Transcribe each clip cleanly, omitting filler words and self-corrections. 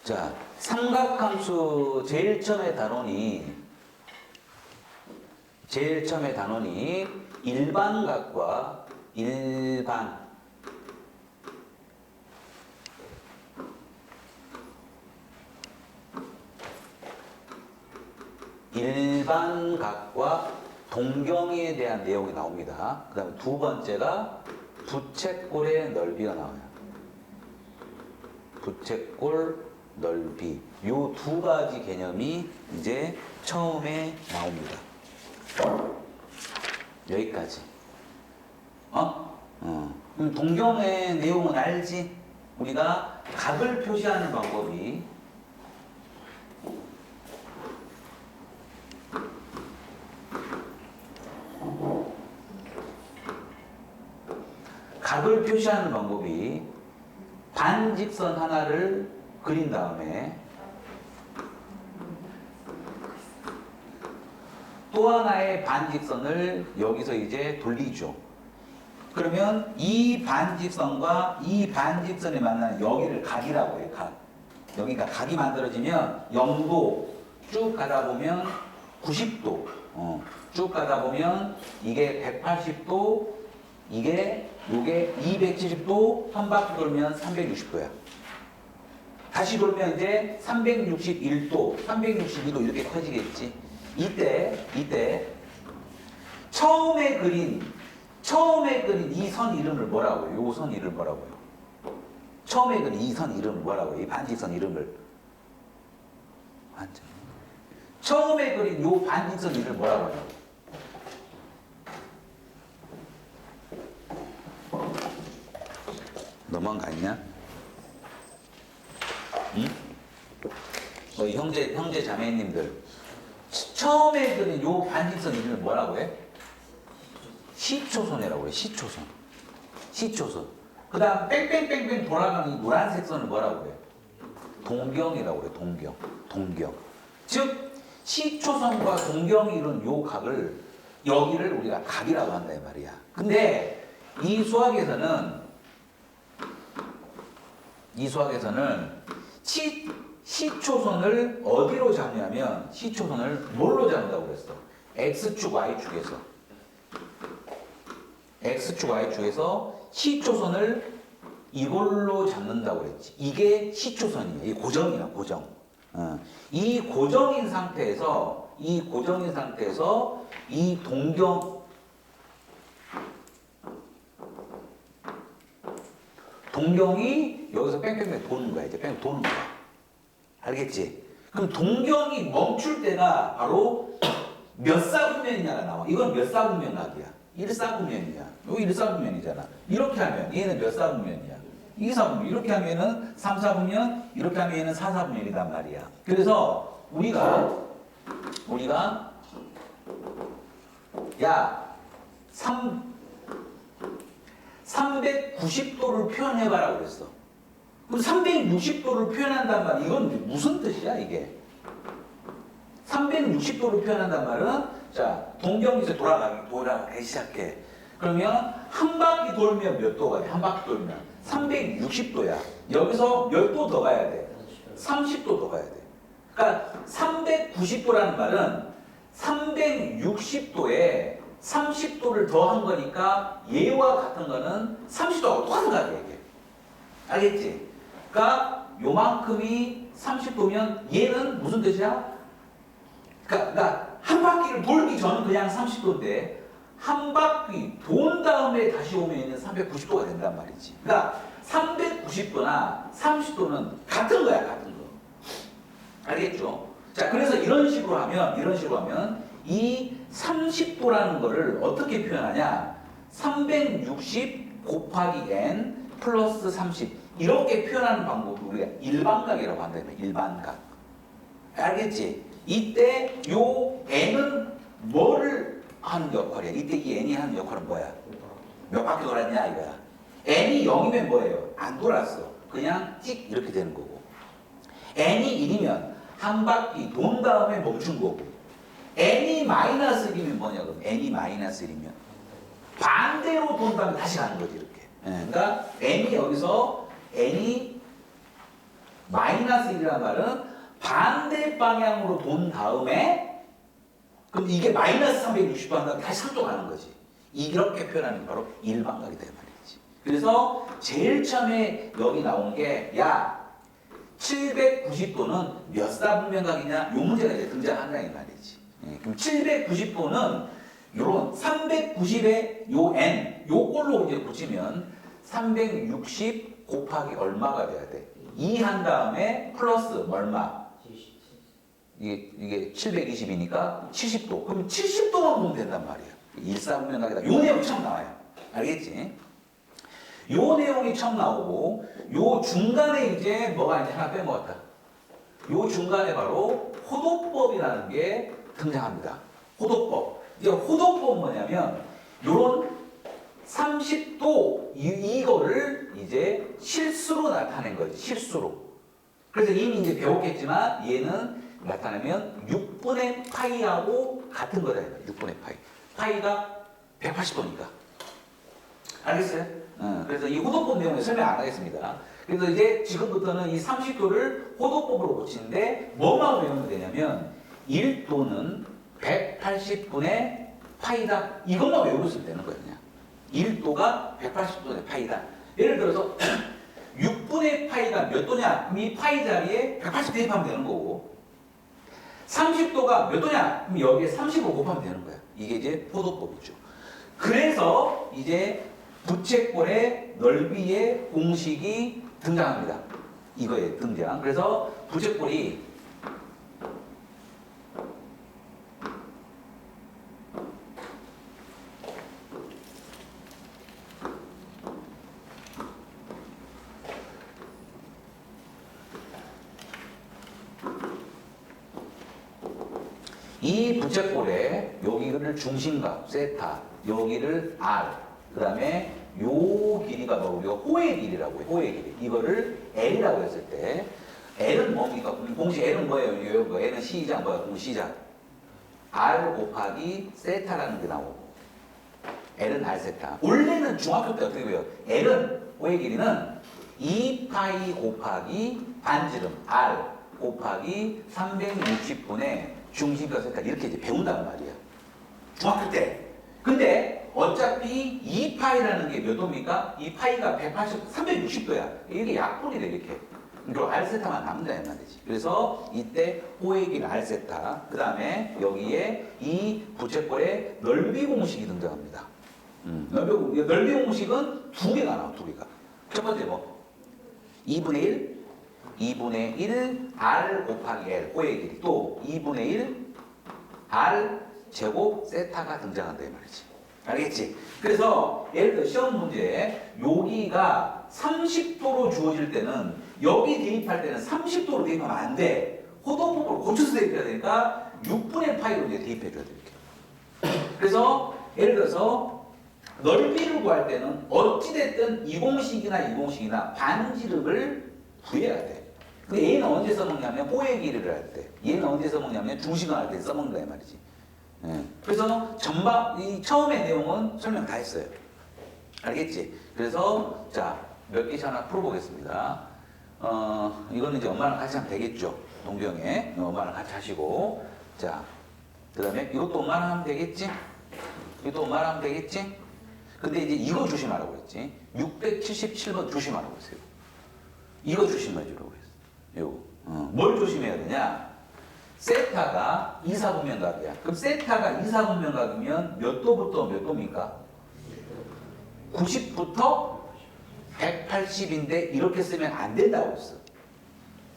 자, 삼각함수 제일 처음에 단원이 일반각과 일반각과 동경에 대한 내용이 나옵니다. 그 다음에 두 번째가 부채꼴의 넓이가 나와요. 부채꼴 넓이. 요 두 가지 개념이 이제 처음에 나옵니다. 여기까지. 그럼 동경의 내용은 알지? 우리가 각을 표시하는 방법이 반직선 하나를 그린 다음에 또 하나의 반직선을 여기서 이제 돌리죠. 그러면 이 반직선과 이 반직선이 만나는 여기를 각이라고 해요. 각. 여기가 각이 만들어지면 0도 쭉 가다 보면 90도, 쭉 가다 보면 이게 180도, 요게 270도, 한 바퀴 돌면 360도야. 다시 돌면 이제 361도, 362도 이렇게 커지겠지. 이때 처음에 그린 이 선 이름을 뭐라고 해요? 요 선 이름을 뭐라고 해요? 처음에 그린 이 선 이름을 뭐라고 해요? 이 반직선 이름을. 완전. 처음에 그린 요 반직선 이름을 뭐라고 해요? 넘어갔냐? 응? 형제 자매님들. 처음에 그린 요 반직선 이름을 뭐라고 해? 시초선이라고 해. 시초선. 그 다음 뺑뺑뺑뺑 돌아가는 이 노란색 선을 뭐라고 해? 동경이라고 그래. 동경. 즉 시초선과 동경이 이룬 요 각을, 여기를 우리가 각이라고 한다 이 말이야. 근데 이 수학에서는 시초선을 어디로 잡냐면, 시초선을 뭘로 잡는다고 그랬어? X축, Y축에서 시초선을 이걸로 잡는다고 그랬지. 이게 시초선이에요. 이 고정이야, 고정. 이 고정인 상태에서 이 동경이 여기서 뺑뺑뺑 도는 거야. 이제 뺑뺑 도는 거야. 알겠지? 그럼 동경이 멈출 때가 바로 몇 사분면이냐가 나와. 이건 몇 사분면각이야? 1사분면이야. 여기 1사분면이잖아. 이렇게 하면 얘는 몇 사분면이야? 2사분면. 이렇게 하면은 3사분면, 이렇게 하면 얘는 4사분면이단 말이야. 그래서 우리가 390도를 표현해봐라고 그랬어. 그럼 360도를 표현한단 말이야. 이건 무슨 뜻이야, 이게? 360도를 표현한단 말은, 자, 동경에서 돌아가기 시작해. 그러면 한 바퀴 돌면 몇 도가 돼? 한 바퀴 돌면 360도야. 여기서 몇 도 더 가야 돼? 30도 더 가야 돼. 그러니까 390도라는 말은 360도에 30도를 더한 거니까 얘와 같은 거는 30도하고 똑같은 거야, 이게. 알겠지? 그러니까 요만큼이 30도면 얘는 무슨 뜻이야? 그러니까 한 바퀴를 돌기 전은 그냥 30도인데 한 바퀴 돈 다음에 다시 오면 얘는 390도가 된단 말이지. 그러니까 390도나 30도는 같은 거야, 같은 거. 알겠죠? 자, 그래서 이런 식으로 하면 이 30도라는 거를 어떻게 표현하냐? 360 곱하기 n 플러스 30 이렇게 표현하는 방법을 우리가 일반각이라고 한다면 일반각. 알겠지? 이때 요 n은 뭐를 하는 역할이야? 이때 이 n이 하는 역할은 뭐야? 몇 바퀴 돌았냐 이거야. n이 0이면 뭐예요? 안 돌았어. 그냥 찍 이렇게 되는 거고. n이 1이면 한 바퀴 돈 다음에 멈춘 거고. n이 마이너스 1이면 뭐냐 그럼? n이 마이너스 1이면 반대로 돈 다음에 다시 가는 거지 이렇게. 그러니까 n이 여기서 n이 마이너스 1이라는 말은 반대 방향으로 돈 다음에 그럼 이게 마이너스 360도 한다면 다시 3도 가는 거지. 이렇게 표현하는 게 바로 일반각이다 이 말이지. 그래서 제일 처음에 여기 나온 게 야 790도는 몇 사분면각이냐 요 문제가 이제 등장한다 이 말이지. 그럼 790도는 요런 390의 요 n 요 꼴로 이제 붙이면 360 곱하기 얼마가 돼야 돼? 2 한 다음에 플러스 얼마? 이게 720이니까 70도. 그럼 70도만 보면 된단 말이야. 일사분면각이다. 요 내용이 처음 나와요. 알겠지? 요 내용이 처음 나오고 요 중간에 이제 뭐가 이제 하나 빼먹었다. 요 중간에 바로 호도법이라는 게 등장합니다. 호도법. 이제 호도법 뭐냐면 요런 30도 이거를 이제 실수로 나타낸 거지. 실수로. 그래서 이미 이제 배웠겠지만 얘는 나타내면 6분의 파이하고 같은 거다. 6분의 파이. 파이가 180도니까. 알겠어요? 그래서 이 호도법 내용을 설명 안 하겠습니다. 그래서 이제 지금부터는 이 30도를 호도법으로 고치는데 뭐만 외우면 되냐면 1도는 180분의 파이다. 이것만 외우면 되는 거예요. 그냥. 1도가 180분의 파이다. 예를 들어서 6분의 파이가 몇 도냐? 그럼 이 파이 자리에 180 대입하면 되는 거고 30도가 몇 도냐? 그럼 여기에 30을 곱하면 되는 거야. 이게 이제 호도법이죠. 그래서 이제 부채꼴의 넓이의 공식이 등장합니다. 이거에 등장. 그래서 부채꼴이 이 부채꼴에 여기를 중심각 세타, 여기를 r, 그 다음에 요 길이가 뭐고요? 호의 길이라고 해요. 호의 길이. 이거를 L이라고 했을 때 L은 뭡니까? 공식 L은 뭐예요? L은 시작 뭐야? 공식 시작. R 곱하기 세타라는 게 나오고 L은 R 세타. 원래는 중학교 때 어떻게 배워요? L은 호의 길이는 2파이 곱하기 반지름 R 곱하기 360분의 중심각 세타 이렇게 이제 배운단 말이야. 중학교 때. 근데 어차피 2파이라는 게 몇 도입니까? 이 파이가 360도야. 이게 약분이래 이렇게. 그리고 R세타만 남는다 이 말이지. 그래서 이때 호의 길이 R세타. 그 다음에 여기에 이 부채꼴의 넓이 공식이 등장합니다. 넓이 공식은 두 개가 나와. 두 개가. 첫 번째 뭐? 2분의 1 R 곱하기 L 호의 길이. 또 2분의 1 R 제곱 세타가 등장한다 이 말이지. 알겠지? 그래서 예를 들어 시험 문제에 여기가 30도로 주어질 때는 여기 대입할 때는 30도로 대입하면 안 돼. 호도법으로 고쳐서 대입해야 되니까 6분의 파이로 이제 대입해 줘야 돼 이렇게. 그래서 예를 들어서 넓이를 구할 때는 어찌됐든 이 공식이나 이 공식이나 반지름을 구해야 돼. 근데 얘는 언제 써먹냐면 호의 길이를 할 때, 얘는 언제 써먹냐면 중심을 할 때 써먹는다 이 말이지. 그래서 이 처음의 내용은 설명 다 했어요. 알겠지? 그래서 자, 몇 개씩 하나 풀어보겠습니다. 이거는 이제 엄마랑 같이 하면 되겠죠. 동경에 엄마랑 같이 하시고, 자, 그다음에 이것도 엄마랑 하면 되겠지? 이것도 엄마랑 하면 되겠지? 근데 이제 이거 조심하라고 했지. 677번 조심하라고 했어요. 이거 조심해주라고 했어. 요거. 뭘 조심해야 되냐? 세타가 이사분면각이야. 그럼 세타가 이사분면각이면 몇 도부터 몇 도입니까? 90부터 180인데 이렇게 쓰면 안 된다고 했어.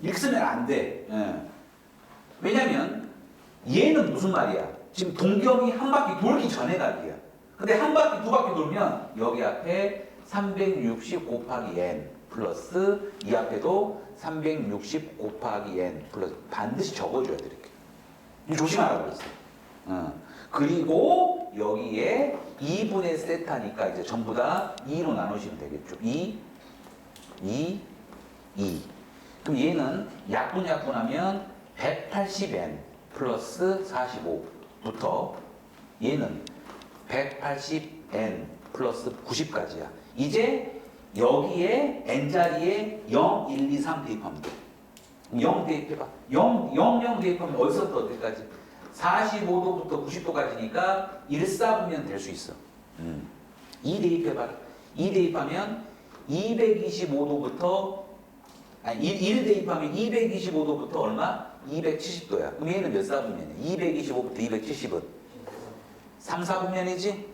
이렇게 쓰면 안 돼. 왜냐면 얘는 무슨 말이야? 지금 동경이 한 바퀴 돌기 전에 각이야. 근데 한 바퀴 두 바퀴 돌면 여기 앞에 360 곱하기 n 플러스 이 앞에도 360 곱하기 n 플러스 반드시 적어줘야 돼 이렇게. 이거 조심하라고 그랬어. 그리고 여기에 2분의 세타니까 이제 전부 다 2로 나누시면 되겠죠. 2. 그럼 얘는 약분하면 180n 플러스 45부터 얘는 180n 플러스 90까지야. 이제 여기에 n자리에 0, 1, 2, 3 대입하면 돼. 0 대입해봐. 0 대입하면 어디서부터 어디까지? 45도부터 90도까지니까 1사분면 될 수 있어. 2 대입해봐라. 2 대입하면 225도부터 아니 1 대입하면 225도부터 얼마? 270도야. 그럼 얘는 몇 사분면이야? 225부터 270은 3, 4분면이지?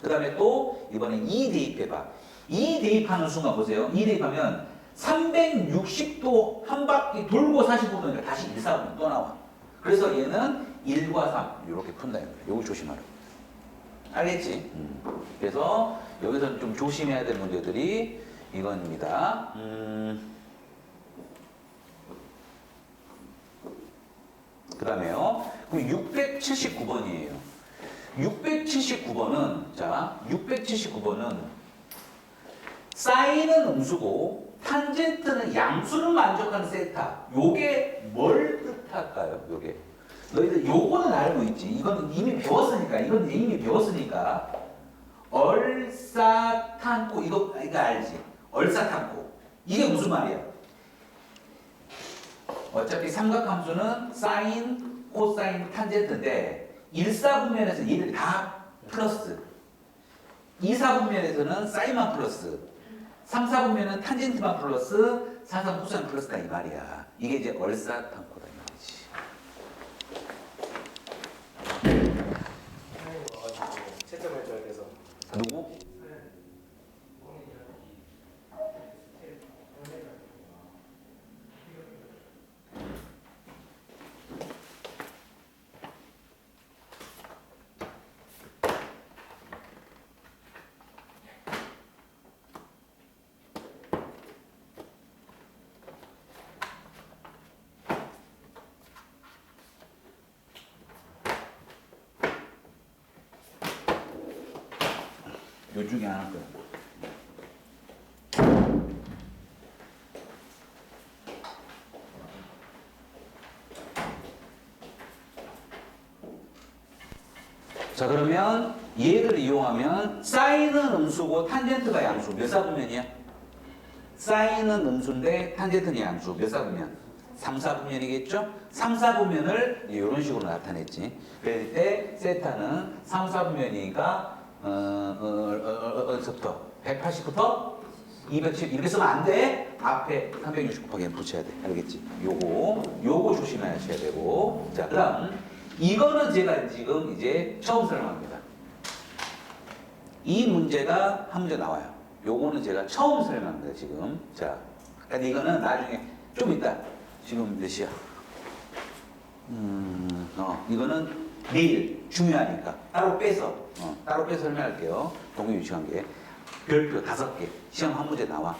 그 다음에 또 이번엔 2 대입해봐. 2 대입하는 순간 보세요. 2 대입하면 360도 한 바퀴 돌고 45도니까 다시 1사분면 또 나와. 그래서 얘는 1과 3 이렇게 푼다. 이거 조심하라고. 알겠지? 그래서 여기서는 좀 조심해야 될 문제들이 이건입니다. 그 다음에요. 그럼 679번이에요. 679번은, 자, 679번은 사인은 음수고 탄젠트는 양수를 만족하는 세타. 요게 뭘 뜻할까요? 요게. 너희들 요거는 알고 있지. 이건 이미 배웠으니까. 이건 이미 배웠으니까. 얼사탄코. 이거 알지? 얼사탄코. 이게 무슨 말이야? 어차피 삼각함수는 사인, 코사인, 탄젠트인데 1사분면에서 얘들이 다 플러스 2사분면에서는 사인만 플러스 3사분면은 탄젠트만 플러스 4사 코사인 플러스다 이 말이야. 이게 이제 얼사탄코다 이 말이지. 채점을 줘야 돼서. 누구? 요 중에 하나 거야. 자 그러면 얘를 이용하면 사인은 음수고 탄젠트가 양수. 몇 사분면이야? 사인은 음수인데 탄젠트는 양수. 몇 사분면? 3, 4분면이겠죠? 3, 4분면을 이런 식으로 나타냈지. 그럴 때 세타는 3, 4분면이니까 어디서부터? 180부터 270 이렇게 쓰면 안 돼. 앞에 360 곱하기 붙여야 돼. 알겠지? 요거 조심하셔야 되고. 자, 그다음 이거는 제가 지금 이제 처음 설명합니다. 이 문제가 한 문제 나와요. 요거는 제가 처음 설명합니다. 지금. 자, 근데 이거는 나중에 좀 이따. 지금 몇 시야? 이거는 내일 중요하니까 따로 빼서 설명할게요. 동의유치관계 별표 5개 시험 한 문제 나와.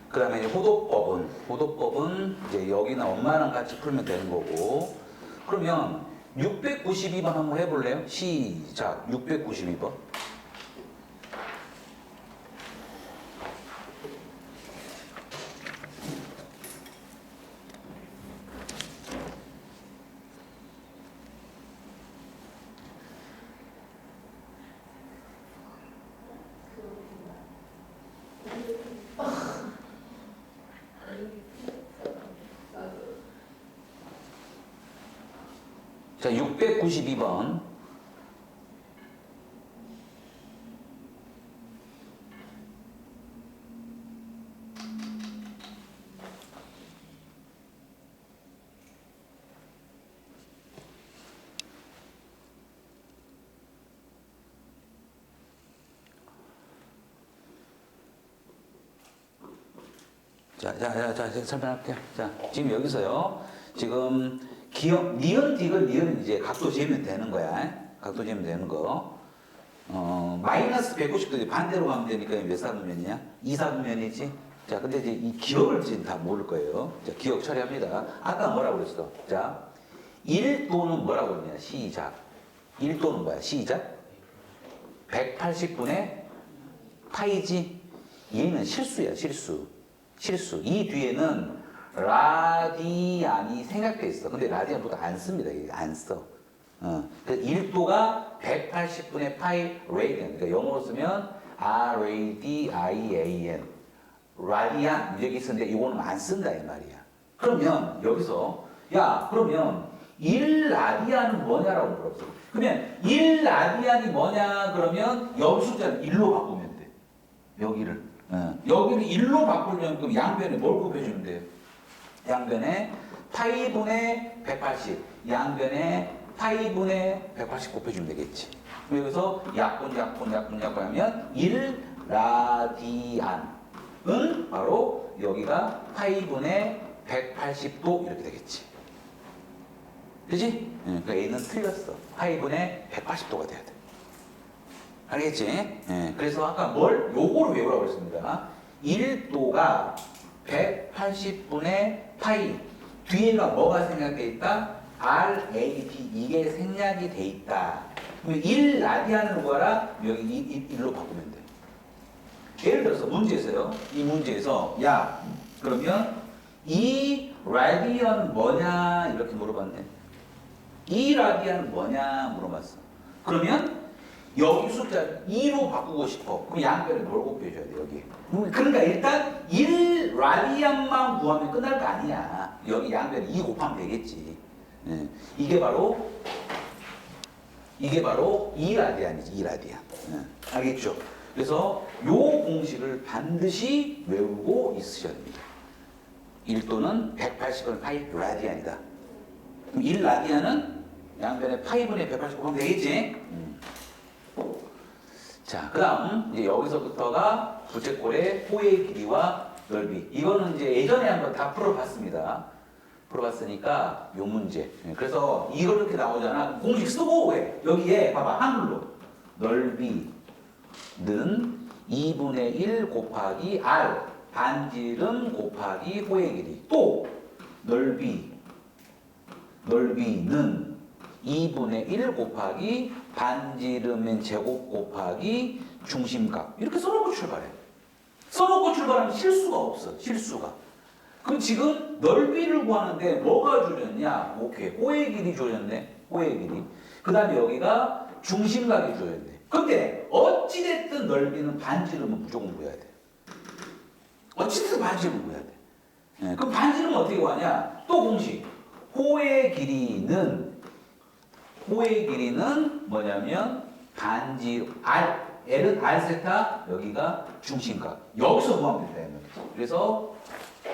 그 다음에 호도법은 이제 여기나 엄마랑 같이 풀면 되는 거고. 그러면 692번 한번 해볼래요? 시작. 692번. 자, 692번. 자, 설명할게요. 자, 지금 여기서요. 지금 기억, 니은, 디귿, 니은은 이제 각도 재면 되는 거야. 각도 재면 되는 거. 마이너스 150도 반대로 가면 되니까 몇 사분면이냐? 2사분면이지. 자, 근데 이제 이 기억을 지금 다 모를 거예요. 자, 기억 처리합니다. 아까 뭐라고 그랬어? 자, 1도는 뭐라고 했냐? 시작. 1도는 뭐야? 시작. 180분의 파이지. 얘는 실수야, 실수. 이 뒤에는 라디안이 생략돼 있어. 근데 라디안 보통 안 씁니다. 이게 안 써. 그래서 1도가 180분의 파이 레디안. 그러니까 영어로 쓰면 RADIAN 라디안 여기 쓰는데 이거는 안 쓴다 이 말이야. 그러면 여기서 야 그러면 1라디안은 뭐냐라고 물었어. 그러면 1라디안이 뭐냐 그러면 여기 숫자를 1로 바꾸면 돼. 여기를 여기를 1로 바꾸면 그럼 양변에 뭘 곱해주면 돼요? 양변에 파이분의 180 양변에 파이분의 180 곱해주면 되겠지. 여기서 약분 하면 1라디안은 바로 여기가 파이분의 180도 이렇게 되겠지. 그지? 그러니까 A는 틀렸어. 파이분의 180도가 돼야 돼. 알겠지? 그래서 아까 요거를 외우라고 했습니다. 1도가 180분의 파이. 뒤에가 뭐가 생략돼 있다? RAD 이게 생략이 돼 있다. 그럼 1라디안을 구하라. 여기 1로 바꾸면 돼. 예를 들어서 문제에서요. 이 문제에서 야 그러면 이 라디안 뭐냐 이렇게 물어봤네. 이 라디안 뭐냐 물어봤어. 그러면 여기 숫자를 2로 바꾸고 싶어. 그럼 양변에 뭘 곱해줘야 돼 여기. 그러니까 일단 1 라디안만 구하면 끝날 거 아니야. 여기 양변에 2 곱하면 되겠지. 이게 바로 2라디안이지. 2라디안. 알겠죠? 그래서 요 공식을 반드시 외우고 있으셔야 됩니다. 1도는 180은 파이 라디안이다. 그럼 1라디안은 양변에 파이분의 180 곱하면 되겠지? 자, 그 다음 이제 여기서부터가 부채꼴의 호의 길이와 넓이. 이거는 이제 예전에 한번 다 풀어봤습니다. 풀어봤으니까 요 문제. 그래서 이거 이렇게 나오잖아. 공식 쓰고 왜? 여기에 봐봐 한글로 넓이는 2분의 1 곱하기 R 반지름 곱하기 호의 길이. 또 넓이는 2분의 1 곱하기 반지름의 제곱 곱하기 중심각. 이렇게 써놓고 출발해. 써놓고 출발하면 실수가 없어. 실수가. 그럼 지금 넓이를 구하는데 뭐가 주어졌냐? 오케이. 호의 길이 주어졌네. 호의 길이. 그 다음에 여기가 중심각이 주어졌네. 근데 어찌됐든 넓이는 반지름은 무조건 구해야 돼. 어찌됐든 반지름은 구해야 돼. 그럼 반지름은 어떻게 구하냐? 또 공식. 호의 길이는 뭐냐면 반지름 L은 R 세타 여기가 중심각. 여기서 구하면 된다. 그래서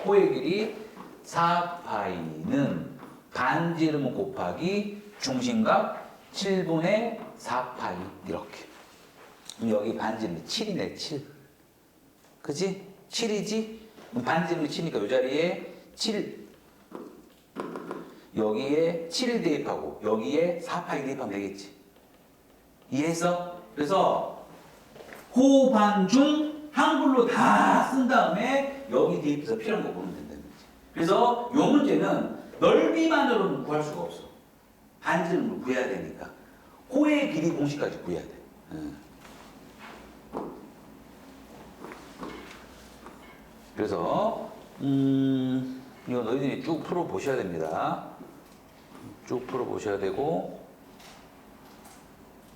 호의 길이 4파이는 반지름 곱하기 중심각 7분의 4파이 이렇게. 그럼 여기 반지름이 7이네 7. 그치? 7이지? 그럼 반지름이 7이니까 이 자리에 7 여기에 7을 대입하고 여기에 4파이 대입하면 되겠지. 이해했어? 그래서 호반중 한글로 다 쓴 다음에 여기 대입해서 필요한 거 보면 된다는 거지. 그래서 이 문제는 넓이만으로는 구할 수가 없어. 반지름을 구해야 되니까. 호의 길이 공식까지 구해야 돼. 그래서 이거 너희들이 쭉 풀어보셔야 됩니다. 쭉 풀어보셔야 되고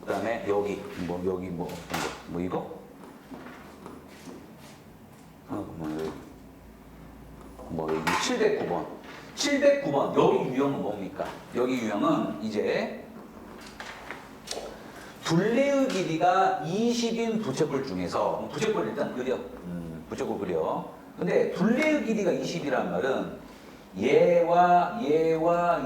그 다음에 여기 이거? 여기 709번 709번 여기 유형은 뭡니까? 여기 유형은 이제 둘레의 길이가 20인 부채꼴 중에서 부채꼴 일단 그려 부채꼴 그려. 근데 둘레의 길이가 20이란 말은 얘와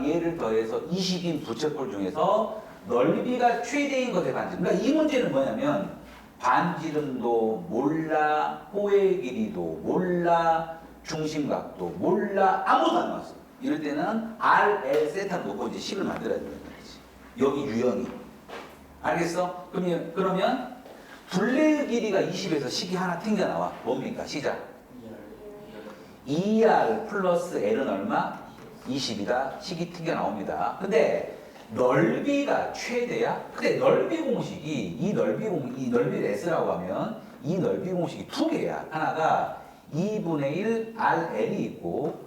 얘를 더해서 20인 부채꼴 중에서 넓이가 최대인 것의 반지름. 그러니까 이 문제는 뭐냐면 반지름도 몰라, 호의 길이도 몰라, 중심각도 몰라, 아무도 안 나왔어. 이럴 때는 R, L 세타를 놓고 이제 식을 만들어야 된다는 거지. 여기 유형이. 알겠어? 그러면 둘레의 길이가 20에서 식이 하나 튕겨 나와. 뭡니까? 시작. 2R 플러스 L은 얼마? 20이다. 식이 튕겨 나옵니다. 근데 넓이가 최대야? 근데 넓이 공식이 이 넓이를 S라고 하면 이 넓이 공식이 두 개야. 하나가 2분의 1 RL이 있고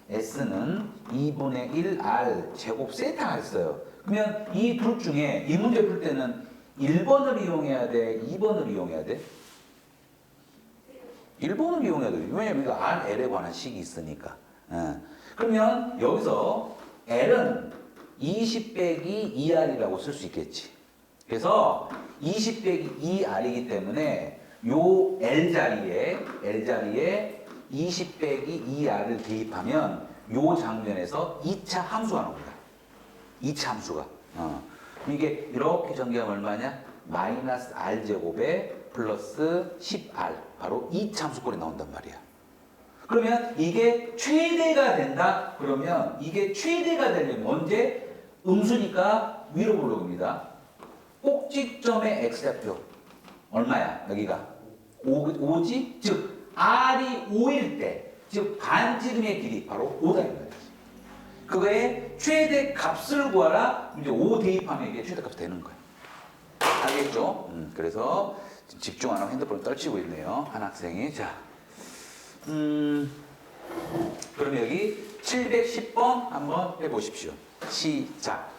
S는 2분의 1 R 제곱 세타가 있어요. 그러면 이 둘 중에 이 문제 풀 때는 1번을 이용해야 돼? 2번을 이용해야 돼? 1번을 이용해야 돼요. 왜냐면 이거 RL에 관한 식이 있으니까. 그러면 여기서 L은 20 빼기 2R이라고 쓸 수 있겠지. 그래서 20 빼기 2R이기 때문에 요 L 자리에 20 빼기 2R을 대입하면 요 장면에서 2차 함수가 나옵니다. 2차 함수가. 이게 이렇게 전개하면 얼마냐? 마이너스 R제곱에 플러스 10R. 바로 2차 함수꼴이 나온단 말이야. 그러면 이게 최대가 된다? 그러면 이게 최대가 되려면 언제? 음수니까 위로 볼록입니다. 꼭지점의 x좌표 얼마야? 여기가 5지? 즉 R이 5일 때, 즉 반지름의 길이 바로 5다 이거야. 그거의 최대 값을 구하라. 이제 5 대입하면 이게 최대 값이 되는 거야. 알겠죠? 그래서 집중 안 하고 핸드폰을 떨치고 있네요. 한 학생이. 자, 그럼 여기 710번 한번 해보십시오. 시작.